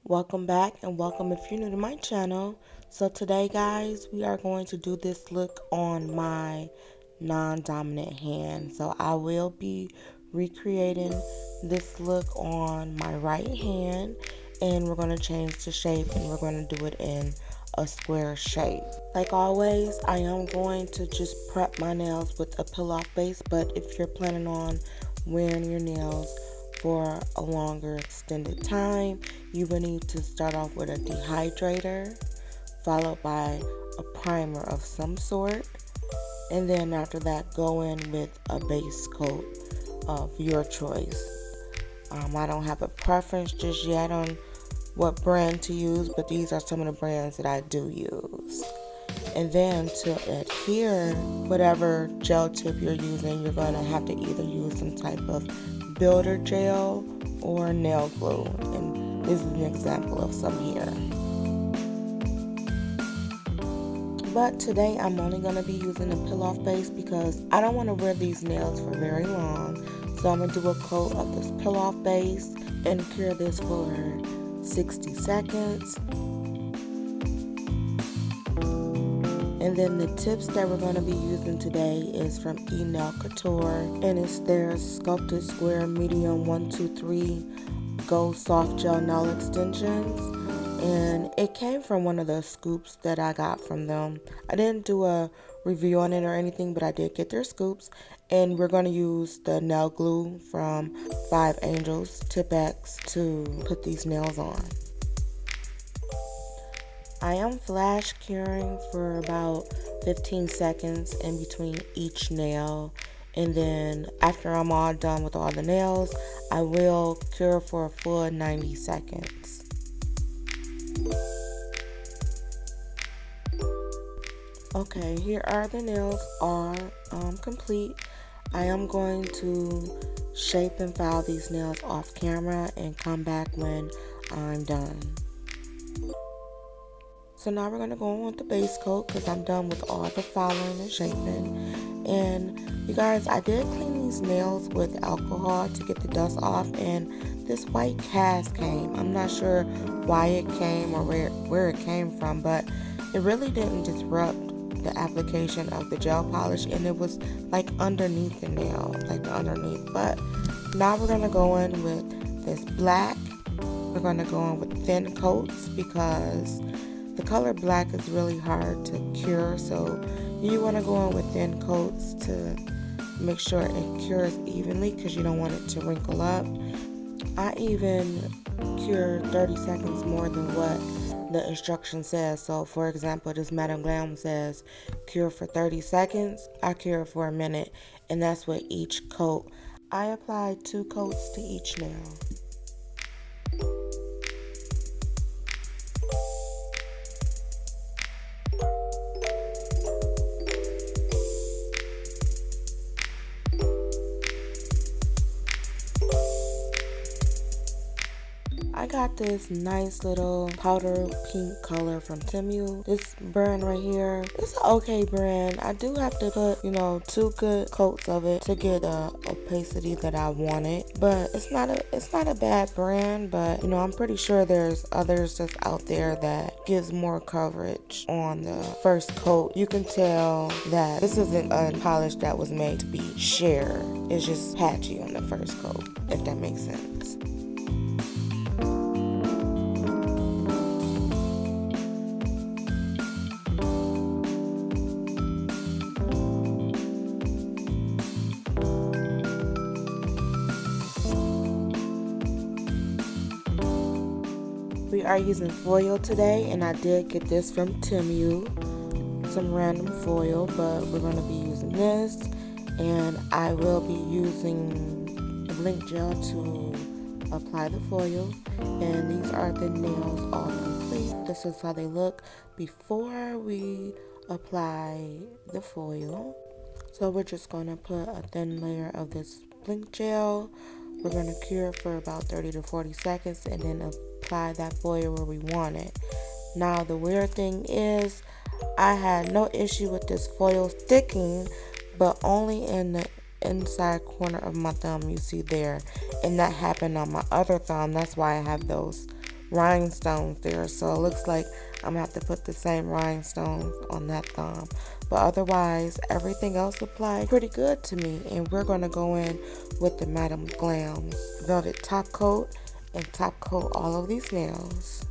Welcome back and welcome if you're new to my channel. So today guys, we are going to do this look on my non-dominant hand. So I will be recreating this look on my right hand, and we're going to change the shape and we're going to do it in a square shape. Like always, I am going to just prep my nails with a peel-off base, but if you're planning on wearing your nails for a longer extended time, you will need to start off with a dehydrator, followed by a primer of some sort, and then after that go in with a base coat of your choice. I don't have a preference just yet on what brand to use, but these are some of the brands that I do use. And then to adhere whatever gel tip you're using, you're going to have to either use some type of builder gel or nail glue. And this is an example of some here. But today I'm only going to be using a peel-off base because I don't want to wear these nails for very long. So I'm going to do a coat of this peel-off base and cure this for 60 seconds. And then the tips that we're going to be using today is from Nail Couture, and it's their Sculpted Square Medium 123 Gold Soft Gel Nail Extensions. And it came from one of the scoops that I got from them. I didn't do a review on it or anything, but I did get their scoops. And we're going to use the nail glue from 5 Angels Tip X to put these nails on. I am flash curing for about 15 seconds in between each nail, and then after I'm all done with all the nails, I will cure for a full 90 seconds. Okay, here are the nails are complete. I am going to shape and file these nails off camera and come back when I'm done. So now we're going to go on with the base coat because I'm done with all the filing and shaping. And you guys, I did clean these nails with alcohol to get the dust off, and this white cast came. I'm not sure why it came or where it came from, but it really didn't disrupt the application of the gel polish, and it was like underneath the nail, like the underneath. But now we're going to go in with this black. We're going to go in with thin coats because the color black is really hard to cure, so you want to go in with thin coats to make sure it cures evenly because you don't want it to wrinkle up. I even cure 30 seconds more than what the instruction says. So for example, this Madame Glam says cure for 30 seconds. I cure for a minute, and that's with each coat. I applied 2 coats to each nail. I got this nice little powder pink color from Temu. This brand right here, it's an okay brand. I do have to put, 2 good coats of it to get the opacity that I wanted. But it's not a bad brand, but I'm pretty sure there's others that's out there that gives more coverage on the first coat. You can tell that this isn't a polish that was made to be sheer. It's just patchy on the first coat, if that makes sense. We are using foil today, and I did get this from Temu, some random foil, but we're going to be using this, and I will be using a blink gel to apply the foil. And these are the nails all complete. This is how they look before we apply the foil. So we're just going to put a thin layer of this blink gel. We're going to cure for about 30 to 40 seconds and then apply that foil where we want it. Now the weird thing is I had no issue with this foil sticking, but only in the inside corner of my thumb, you see there, and that happened on my other thumb. That's why I have those rhinestones there. So it looks like I'm gonna have to put the same rhinestones on that thumb. But otherwise, everything else applied pretty good to me. And we're gonna go in with the Madame Glam Velvet Top Coat and top coat all of these nails.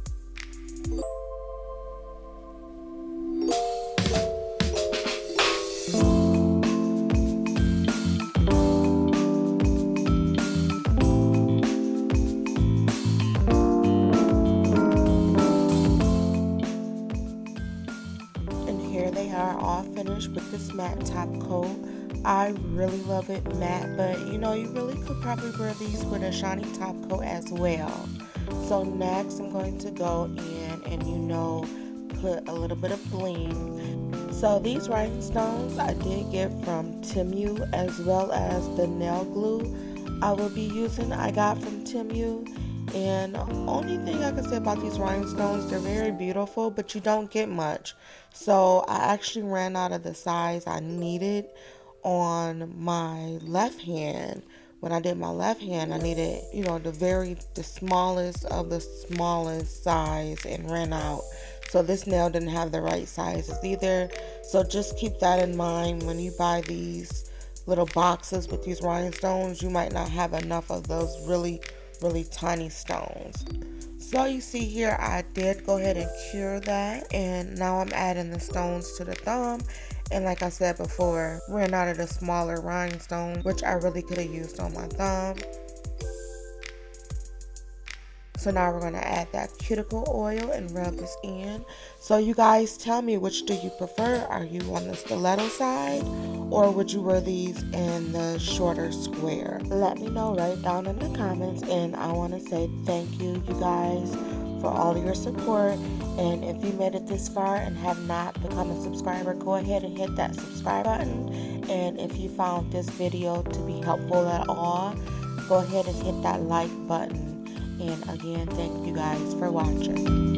And here they are all finished with this matte top coat. I really love it matte, but you know, you really could probably wear these with a shiny top coat as well. So next I'm going to go in and put a little bit of bling. So these rhinestones I did get from Temu, as well as the nail glue I will be using I got from Temu. And only thing I can say about these rhinestones, they're very beautiful, but you don't get much. So I actually ran out of the size I needed on my left hand. When I did my left hand, I needed, the smallest of the smallest size, and ran out. So this nail didn't have the right sizes either. So just keep that in mind when you buy these little boxes with these rhinestones. You might not have enough of those really tiny stones. So you see here, I did go ahead and cure that, and now I'm adding the stones to the thumb. And like I said before, ran out of the smaller rhinestone, which I really could have used on my thumb. So now we're going to add that cuticle oil and rub this in. So you guys tell me, which do you prefer? Are you on the stiletto side, or would you wear these in the shorter square? Let me know right down in the comments. And I want to say thank you guys for all your support. And if you made it this far and have not become a subscriber, go ahead and hit that subscribe button. And if you found this video to be helpful at all, go ahead and hit that like button. And again, thank you guys for watching.